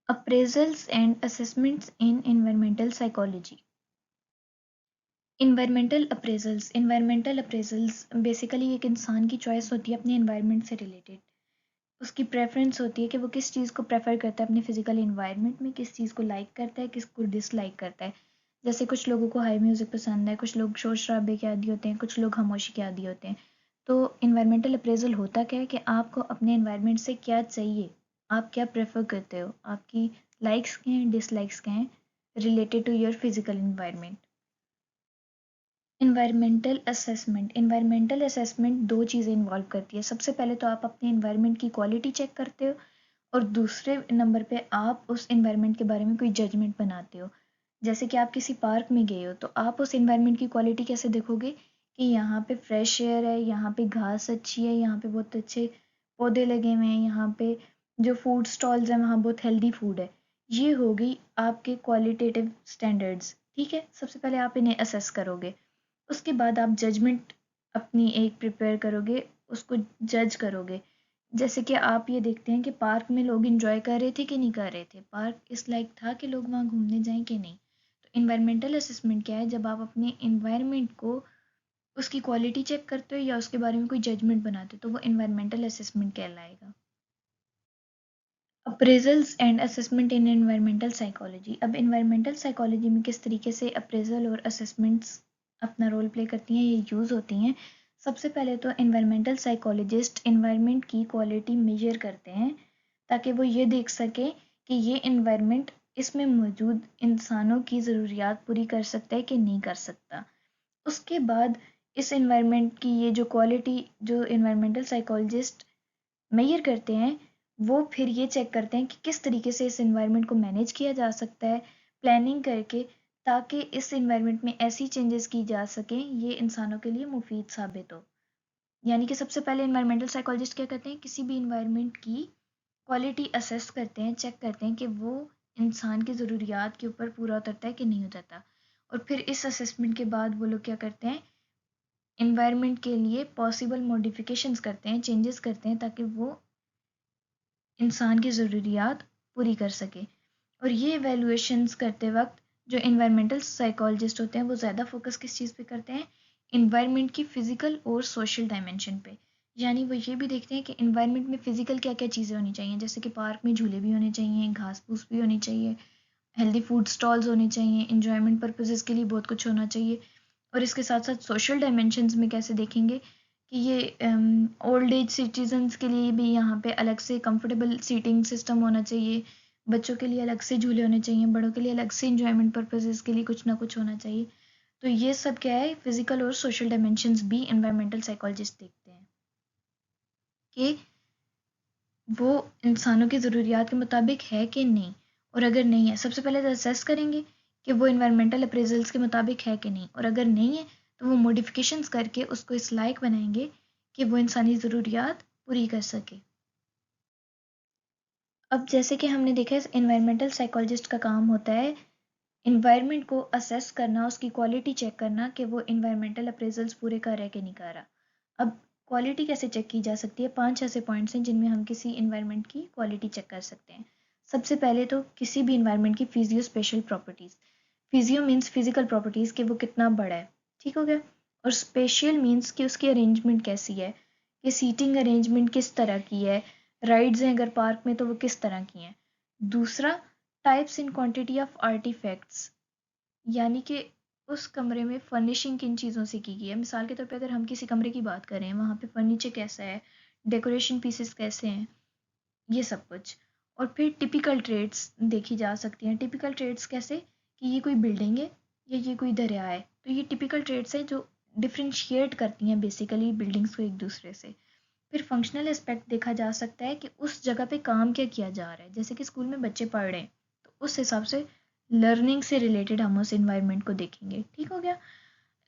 Appraisals and assessments in environmental psychology. Environmental appraisals basically एक इंसान की चॉइस होती है अपने एनवायरनमेंट से रिलेटेड। उसकी प्रेफरेंस होती है कि वो किस चीज़ को प्रेफर करता है अपने फिजिकल एनवायरनमेंट में, किस चीज़ को लाइक करता है, किसको डिसलाइक करता है। जैसे कुछ लोगों को हाई म्यूज़िक पसंद है, कुछ लोग शोर शराबे के आदी होते हैं, कुछ लोग खामोशी के आदी होते हैं। तो इन्वायरमेंटल अप्रेजल होता क्या है कि आपको अपने एनवायरनमेंट से क्या चाहिए, आप क्या प्रेफर करते हो, आपकी लाइक्स क्या हैं, डिसलाइक्स क्या हैं related to your physical environment. Environmental assessment दो चीज़ें इन्वॉल्व करती है। सबसे पहले तो आप अपने इन्वायरमेंट की क्वालिटी चेक करते हो और दूसरे नंबर पे आप उस इन्वायरमेंट के बारे में कोई जजमेंट बनाते हो। जैसे कि आप किसी पार्क में गए हो तो आप उस इन्वायरमेंट की क्वालिटी कैसे देखोगे कि यहाँ पे फ्रेश एयर है, यहाँ पे घास अच्छी है, यहाँ पे बहुत अच्छे पौधे लगे हुए हैं, यहाँ पे जो फूड स्टॉल्स हैं वहाँ बहुत हेल्दी फूड है। ये हो गई आपके क्वालिटेटिव स्टैंडर्ड्स। ठीक है, सबसे पहले आप इन्हें असेस करोगे, उसके बाद आप जजमेंट अपनी एक प्रिपेयर करोगे, उसको जज करोगे। जैसे कि आप ये देखते हैं कि पार्क में लोग एंजॉय कर रहे थे कि नहीं कर रहे थे, पार्क इस लायक था कि लोग वहाँ घूमने जाएं कि नहीं। तो इन्वायरमेंटल असेसमेंट क्या है, जब आप अपने इन्वायरमेंट को उसकी क्वालिटी चेक करते हो या उसके बारे में कोई जजमेंट बनाते हो तो वो इन्वायरमेंटल असेसमेंट कहलाएगा। Appraisals and assessment in environmental psychology. अब एनवायरमेंटल साइकोलॉजी में किस तरीके से अप्रेजल और असेसमेंट्स अपना रोल प्ले करती हैं, ये यूज़ होती हैं। सबसे पहले तो एनवायरमेंटल साइकोलॉजिस्ट एनवायरनमेंट की क्वालिटी मेजर करते हैं ताकि वो ये देख सकें कि ये एनवायरनमेंट इसमें मौजूद इंसानों की ज़रूरियात पूरी कर सकता है कि नहीं कर सकता। उसके बाद इस एनवायरनमेंट की ये जो क्वालिटी जो एनवायरमेंटल साइकोलॉजिस्ट मेजर करते हैं, वो फिर ये चेक करते हैं कि किस तरीके से इस एनवायरनमेंट को मैनेज किया जा सकता है प्लानिंग करके, ताकि इस एनवायरनमेंट में ऐसी चेंजेस की जा सकें ये इंसानों के लिए मुफीद साबित हो। यानी कि सबसे पहले एनवायरमेंटल साइकोलॉजिस्ट क्या करते हैं, किसी भी इन्वायरमेंट की क्वालिटी असेस करते हैं, चेक करते हैं कि वो इंसान की ज़रूरियात के ऊपर पूरा उतरता है कि नहीं उतरता। और फिर इस असेसमेंट के बाद वो लोग क्या करते हैं, इन्वायरमेंट के लिए पॉसिबल मॉडिफिकेशंस करते हैं, चेंजेस करते हैं ताकि वो इंसान की ज़रूरियात पूरी कर सके। और ये एवेलुएशंस करते वक्त जो इन्वायरमेंटल साइकोलॉजिस्ट होते हैं वो ज़्यादा फोकस किस चीज़ पे करते हैं, इन्वायरमेंट की फ़िज़िकल और सोशल डायमेंशन पे। यानी वो ये भी देखते हैं कि इन्वायरमेंट में फ़िज़िकल क्या क्या चीज़ें होनी चाहिए, जैसे कि पार्क में झूले भी होने चाहिए, घास फूस भी होनी चाहिए, हेल्दी फूड स्टॉल्स होने चाहिए, इंजॉयमेंट पर्पजेज़ के लिए बहुत कुछ होना चाहिए। और इसके साथ साथ सोशल डायमेंशंस में कैसे देखेंगे कि ये ओल्ड एज सिटीजन्स के लिए भी यहाँ पे अलग से कंफर्टेबल सीटिंग सिस्टम होना चाहिए, बच्चों के लिए अलग से झूले होने चाहिए, बड़ों के लिए अलग से इंजॉयमेंट पर्पजेज़ के लिए कुछ ना कुछ होना चाहिए। तो ये सब क्या है, फिजिकल और सोशल डायमेंशंस भी एनवायरमेंटल साइकोलॉजिस्ट देखते हैं कि वो इंसानों की ज़रूरियात के मुताबिक है कि नहीं। और अगर नहीं है, सबसे पहले तो असेस करेंगे कि वो इन्वायरमेंटल अप्रेजल्स के मुताबिक है कि नहीं, और अगर नहीं है तो वो मॉडिफिकेशंस करके उसको इस लायक बनाएंगे कि वो इंसानी ज़रूरियात पूरी कर सके। अब जैसे कि हमने देखा है इन्वायरमेंटल साइकोलॉजिस्ट का काम होता है इन्वायरमेंट को असेस करना, उसकी क्वालिटी चेक करना कि वो इन्वायरमेंटल अप्रेजल्स पूरे कर रहा है कि नहीं कर रहा। अब क्वालिटी कैसे चेक की जा सकती है, 5 ऐसे पॉइंट्स हैं जिनमें हम किसी इन्वायरमेंट की क्वालिटी चेक कर सकते हैं। सबसे पहले तो किसी भी इन्वायरमेंट की physio special properties. Physio means physical properties कि वो कितना बड़ा है, ठीक हो गया। और स्पेशियल मीन्स कि उसकी अरेंजमेंट कैसी है, कि सीटिंग अरेंजमेंट किस तरह की है, राइड्स हैं अगर पार्क में तो वो किस तरह की हैं। दूसरा, types in quantity of artefacts, यानी कि उस कमरे में फर्निशिंग किन चीज़ों से की गई है। मिसाल के तौर पे अगर हम किसी कमरे की बात करें, वहाँ पे फर्नीचर कैसा है, डेकोरेशन पीसेस कैसे हैं, ये सब कुछ। और फिर टिपिकल ट्रेड्स देखी जा सकती हैं। टिपिकल ट्रेड्स कैसे, कि ये कोई बिल्डिंग है या ये कोई दरिया है, तो ये टिपिकल ट्रेड्स हैं जो डिफ्रेंशिएट करती हैं बेसिकली बिल्डिंग्स को एक दूसरे से। फिर फंक्शनल एस्पेक्ट देखा जा सकता है कि उस जगह पे काम क्या किया जा रहा है, जैसे कि स्कूल में बच्चे पढ़ रहे हैं तो उस हिसाब से लर्निंग से रिलेटेड हम उस इन्वायरमेंट को देखेंगे, ठीक हो गया।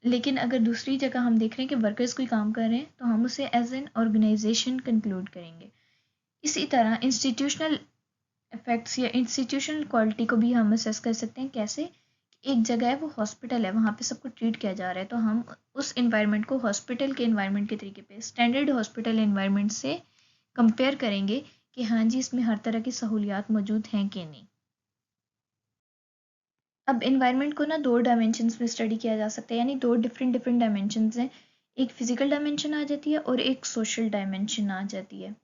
लेकिन अगर दूसरी जगह हम देख रहे हैं कि वर्कर्स कोई काम कर रहे हैं तो हम उसे एज एन ऑर्गेनाइजेशन कंक्लूड करेंगे। इसी तरह इंस्टीट्यूशनल इफेक्ट्स या इंस्टीट्यूशनल क्वालिटी को भी हम असेस कर सकते हैं। कैसे, एक जगह है वो हॉस्पिटल है, वहाँ पे सबको ट्रीट किया जा रहा है तो हम उस इन्वायरमेंट को हॉस्पिटल के इन्वायरमेंट के तरीके पे स्टैंडर्ड हॉस्पिटल इन्वायरमेंट से कंपेयर करेंगे कि हाँ जी इसमें हर तरह की सहूलियात मौजूद हैं कि नहीं। अब इन्वायरमेंट को ना दो डायमेंशंस में स्टडी किया जा सकता है, यानी दो डिफरेंट डिफरेंट डायमेंशंस हैं। एक फिजिकल डायमेंशन आ जाती है और एक सोशल डायमेंशन आ जाती है।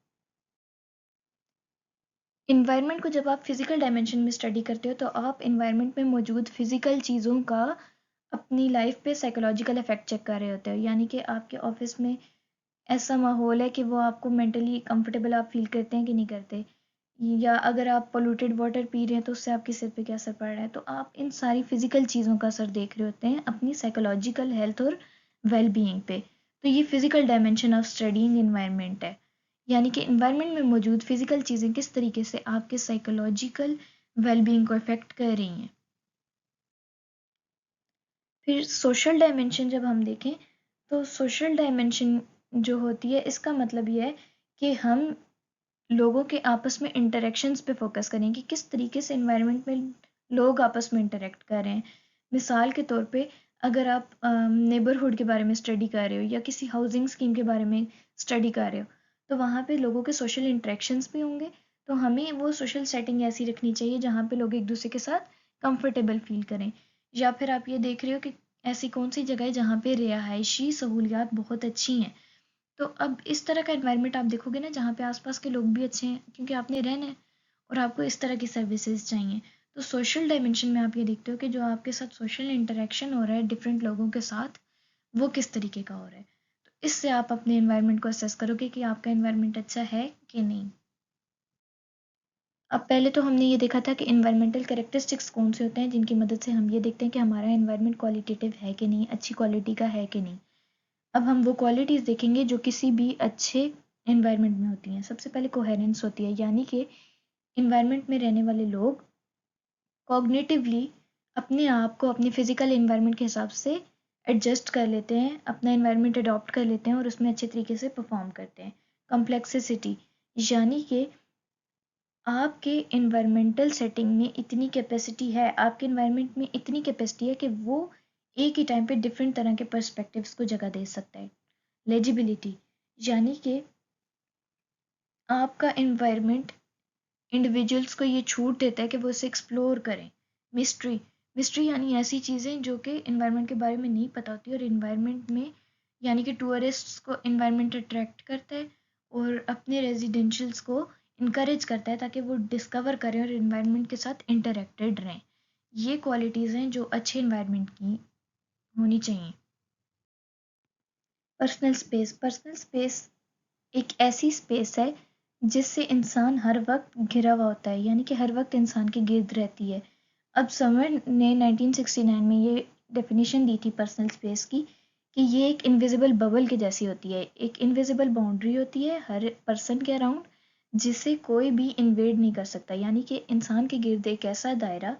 इन्वायरमेंट को जब आप फिजिकल डायमेंशन में स्टडी करते हो तो आप इन्वायरमेंट में मौजूद फिजिकल चीज़ों का अपनी लाइफ पे साइकोलॉजिकल इफेक्ट चेक कर रहे होते हो, यानी कि आपके ऑफिस में ऐसा माहौल है कि वो आपको मेंटली कंफर्टेबल आप फील करते हैं कि नहीं करते, या अगर आप पोल्यूटेड वाटर पी रहे हैं तो उससे आपके सिर पे क्या असर पड़ रहा है। तो आप इन सारी फिजिकल चीज़ों का असर देख रहे होते हैं अपनी साइकोलॉजिकल हेल्थ और वेल बीइंग पे। तो ये physical dimension of studying environment है, यानी कि इन्वायरमेंट में मौजूद फिजिकल चीज़ें किस तरीके से आपके साइकोलॉजिकल वेल बीइंग को इफेक्ट कर रही हैं। फिर सोशल डायमेंशन जब हम देखें तो सोशल डायमेंशन जो होती है इसका मतलब ये है कि हम लोगों के आपस में इंटरेक्शंस पे फोकस करें कि किस तरीके से इन्वायरमेंट में लोग आपस में इंटरेक्ट कर रहे हैं। मिसाल के तौर पे अगर आप नेबरहुड के बारे में स्टडी कर रहे हो या किसी हाउसिंग स्कीम के बारे में स्टडी कर रहे हो तो वहाँ पे लोगों के सोशल इंटरेक्शंस भी होंगे। तो हमें वो सोशल सेटिंग ऐसी रखनी चाहिए जहाँ पे लोग एक दूसरे के साथ कंफर्टेबल फील करें। या फिर आप ये देख रहे हो कि ऐसी कौन सी जगह है जहाँ पे रिहायशी सहूलियात बहुत अच्छी हैं। तो अब इस तरह का एनवायरनमेंट आप देखोगे ना जहाँ पे आसपास के लोग भी अच्छे हैं, क्योंकि आपने रहना है और आपको इस तरह की सर्विसेज चाहिए। तो सोशल डायमेंशन में आप ये देखते हो कि जो आपके साथ सोशल इंटरेक्शन हो रहा है डिफरेंट लोगों के साथ वो किस तरीके का हो रहा है। तो इससे आप अपने एनवायरनमेंट को असेस करोगे कि आपका एनवायरनमेंट अच्छा है कि नहीं। अब पहले तो हमने ये देखा था कि एनवायरमेंटल कैरेक्टरिस्टिक्स कौन से होते हैं जिनकी मदद से हम ये देखते हैं कि हमारा एनवायरनमेंट क्वालिटेटिव है कि नहीं, अच्छी क्वालिटी का है कि नहीं। अब हम वो क्वालिटीज़ देखेंगे जो किसी भी अच्छे एनवायरनमेंट में होती हैं। सबसे पहले कोहेरेंस होती है, यानी कि एनवायरनमेंट में रहने वाले लोग कॉग्निटिवली अपने आप को अपने फिजिकल एनवायरनमेंट के हिसाब से एडजस्ट कर लेते हैं, अपना एनवायरनमेंट अडॉप्ट कर लेते हैं और उसमें अच्छे तरीके से परफॉर्म करते हैं। कॉम्प्लेक्सिसिटी, यानी कि आपके एनवायरमेंटल सेटिंग में इतनी कैपेसिटी है, आपके एनवायरनमेंट में इतनी कैपेसिटी है कि वो एक ही टाइम पे डिफरेंट तरह के पर्सपेक्टिव्स को जगह दे सकता है। लेजिबिलिटी, यानी कि आपका एनवायरनमेंट इंडिविजुअल्स को ये छूट देता है कि वो इसे एक्सप्लोर करें। मिस्ट्री, मिस्ट्री यानी ऐसी चीज़ें जो कि एनवायरनमेंट के बारे में नहीं पता होती और एनवायरनमेंट में यानी कि टूरिस्ट्स को एनवायरनमेंट अट्रैक्ट करता है और अपने रेजिडेंशियल्स को इनकरेज करता है ताकि वो डिस्कवर करें और एनवायरनमेंट के साथ इंटरेक्टेड रहें। ये क्वालिटीज़ हैं जो अच्छे एनवायरनमेंट की होनी चाहिए। पर्सनल स्पेस, पर्सनल स्पेस एक ऐसी स्पेस है जिससे इंसान हर वक्त घिरा हुआ होता है, यानी कि हर वक्त इंसान के गिर्द रहती है। अब समर ने 1969 में ये डेफिनेशन दी थी पर्सनल स्पेस की कि ये एक इनविजिबल बबल के जैसी होती है, एक इनविजिबल बाउंड्री होती है हर पर्सन के अराउंड जिसे कोई भी इन्वेड नहीं कर सकता, यानी कि इंसान के गिर्द एक ऐसा दायरा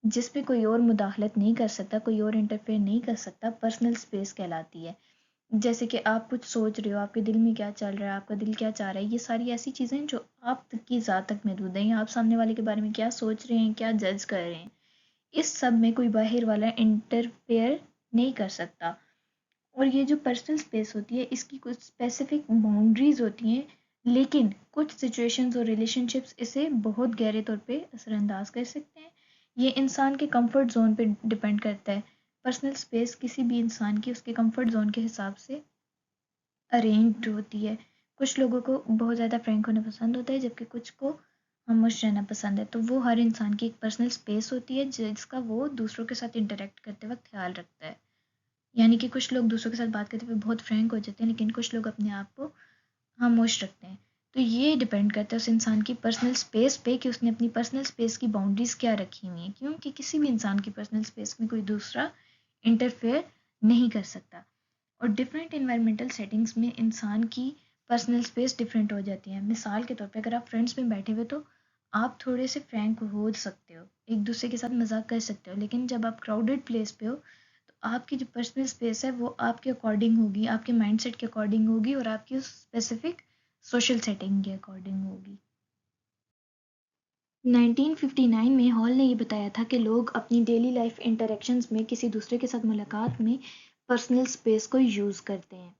जिसपे कोई और मुदाखलत नहीं कर सकता, कोई और इंटरफेयर नहीं कर सकता, पर्सनल स्पेस कहलाती है। जैसे कि आप कुछ सोच रहे हो, आपके दिल में क्या चल रहा है, आपका दिल क्या चाह रहा है, ये सारी ऐसी चीज़ें जो आप तक की ज़ात तक महदूद हैं, या आप सामने वाले के बारे में क्या सोच रहे हैं, क्या जज कर रहे हैं, इस सब में कोई बाहर वाला इंटरफेयर नहीं कर सकता। और ये जो पर्सनल स्पेस होती है इसकी कुछ स्पेसिफिक बाउंड्रीज होती हैं, लेकिन कुछ सिचुएशंस और रिलेशनशिप्स इसे बहुत गहरे तौर पे असरअंदाज कर सकते हैं। ये इंसान के कंफर्ट जोन पे डिपेंड करता है। पर्सनल स्पेस किसी भी इंसान की उसके कंफर्ट जोन के हिसाब से अरेंज्ड होती है। कुछ लोगों को बहुत ज़्यादा फ्रैंक होना पसंद होता है जबकि कुछ को खामोश रहना पसंद है। तो वो हर इंसान की एक पर्सनल स्पेस होती है जिसका वो दूसरों के साथ इंटरेक्ट करते वक्त ख्याल रखता है। यानी कि कुछ लोग दूसरों के साथ बात करते हुए बहुत फ्रैंक हो जाते हैं लेकिन कुछ लोग अपने आप को खामोश रखते हैं। तो ये डिपेंड करता है उस इंसान की पर्सनल स्पेस पे कि उसने अपनी पर्सनल स्पेस की बाउंड्रीज क्या रखी हुई हैं, क्योंकि किसी भी इंसान की पर्सनल स्पेस में कोई दूसरा इंटरफेयर नहीं कर सकता। और डिफरेंट इन्वायरमेंटल सेटिंग्स में इंसान की पर्सनल स्पेस डिफरेंट हो जाती है। मिसाल के तौर पे अगर आप फ्रेंड्स में बैठे हुए तो आप थोड़े से फ्रैंक हो सकते हो, एक दूसरे के साथ मजाक कर सकते हो, लेकिन जब आप क्राउडेड प्लेस पे हो तो आपकी जो पर्सनल स्पेस है वो आपके अकॉर्डिंग होगी, आपके माइंडसेट के अकॉर्डिंग होगी और आपकी उस स्पेसिफिक सोशल सेटिंग के अकॉर्डिंग होगी। 1959 में हॉल ने ये बताया था कि लोग अपनी डेली लाइफ इंटरेक्शंस में किसी दूसरे के साथ मुलाकात में पर्सनल स्पेस को यूज़ करते हैं।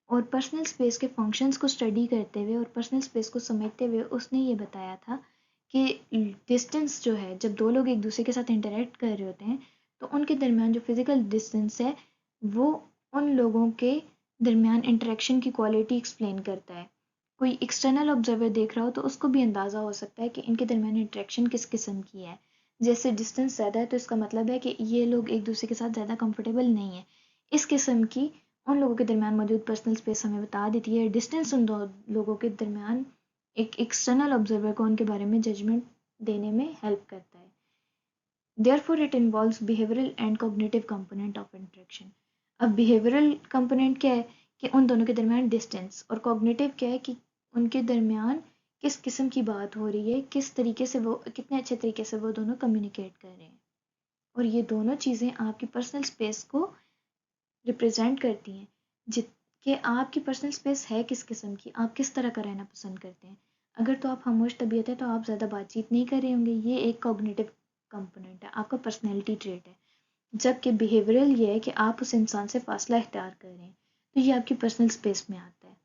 और पर्सनल स्पेस के फंक्शंस को स्टडी करते हुए और पर्सनल स्पेस को समझते हुए उसने ये बताया था कि डिस्टेंस जो है, जब दो लोग एक दूसरे के साथ इंटरेक्ट कर रहे होते हैं तो उनके दरमियान जो फिजिकल डिस्टेंस है वो उन लोगों के दरमियान इंटरेक्शन की क्वालिटी एक्सप्लेन करता है। कोई एक्सटर्नल ऑब्जर्वर देख रहा हो तो उसको भी अंदाज़ा हो सकता है कि इनके दरमियान इंटरेक्शन किस किस्म की है। जैसे डिस्टेंस ज़्यादा है तो इसका मतलब है कि ये लोग एक दूसरे के साथ ज़्यादा कंफर्टेबल नहीं है। इस किस्म की उन लोगों के दरमियान मौजूद पर्सनल स्पेस हमें बता देती है। डिस्टेंस उन दो लोगों के दरमियान एक एक्सटर्नल ऑब्जर्वर को उनके बारे में जजमेंट देने में हेल्प करता है। Therefore, it involves behavioral and cognitive component of interaction. अब behavioral component क्या है कि उन दोनों के दरमियान डिस्टेंस, और cognitive क्या है कि उनके दरमियान किस किस्म की बात हो रही है, किस तरीके से वो, कितने अच्छे तरीके से वो दोनों कम्युनिकेट कर रहे हैं। और ये दोनों चीज़ें आपकी पर्सनल स्पेस को रिप्रेजेंट करती हैं, कि आपकी पर्सनल स्पेस है किस किस्म की, आप किस तरह का रहना पसंद करते हैं। अगर तो आप खामोश तबीयत है तो आप ज़्यादा बातचीत नहीं कर रहे होंगे, ये एक कॉग्निटिव कंपोनेंट है, आपका पर्सनैलिटी ट्रेट है। जबकि बिहेवियरल ये है कि आप उस इंसान से फासला इख्तियार कर रहे हैं, तो ये आपकी पर्सनल स्पेस में आता है।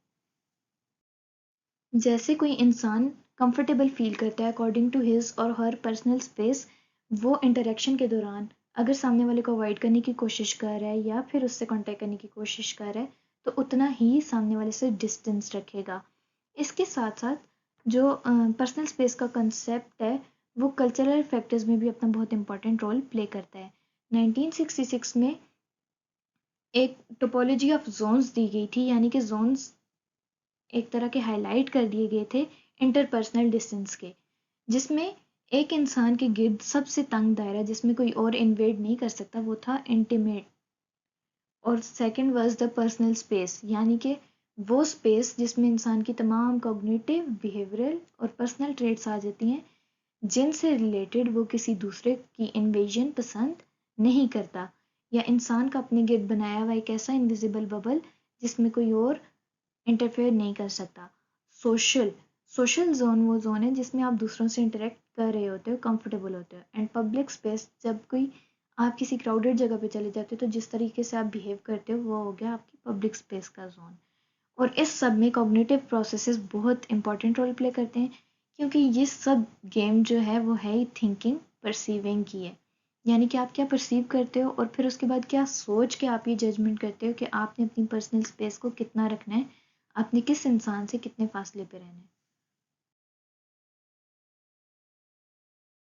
जैसे कोई इंसान कंफर्टेबल फील करता है अकॉर्डिंग टू हिज और हर पर्सनल स्पेस, वो इंटरेक्शन के दौरान अगर सामने वाले को अवॉइड करने की कोशिश कर रहा है या फिर उससे कांटेक्ट करने की कोशिश कर रहा है तो उतना ही सामने वाले से डिस्टेंस रखेगा। इसके साथ साथ जो पर्सनल स्पेस का कंसेप्ट है वो कल्चरल फैक्टर्स में भी अपना बहुत इंपॉर्टेंट रोल प्ले करता है। 1966 में एक टोपोलॉजी ऑफ जोन्स दी गई थी, यानी कि जोन्स एक तरह के हाईलाइट कर दिए गए थे इंटरपर्सनल डिस्टेंस के, जिसमें एक इंसान के गिर्द सबसे तंग दायरा जिसमें कोई और इन्वेड नहीं कर सकता वो था इंटीमेट। और second was the personal space, यानी कि वो स्पेस जिसमें इंसान की तमाम कॉग्निटिव, बिहेवियरल और पर्सनल ट्रेट्स आ जाती हैं जिनसे रिलेटेड वो किसी दूसरे की इन्वेजन पसंद नहीं करता, या इंसान का अपने गिर्द बनाया हुआ एक ऐसा इनविजिबल बबल जिसमें कोई और इंटरफेयर नहीं कर सकता। सोशल सोशल जोन वो जोन है जिसमें आप दूसरों से इंटरेक्ट कर रहे होते हो, कंफर्टेबल होते हो। एंड पब्लिक स्पेस, जब कोई आप किसी क्राउडेड जगह पे चले जाते हो तो जिस तरीके से आप बिहेव करते हो वो हो गया आपकी पब्लिक स्पेस का जोन। और इस सब में कॉग्निटिव प्रोसेसेस बहुत इंपॉर्टेंट रोल प्ले करते हैं, क्योंकि ये सब गेम जो है वो है ही थिंकिंग, परसीविंग की है। यानी कि आप क्या परसीव करते हो और फिर उसके बाद क्या सोच के आप ये जजमेंट करते हो कि आपने अपनी पर्सनल स्पेस को कितना रखना है, आपने किस इंसान से कितने फासले पे रहना है।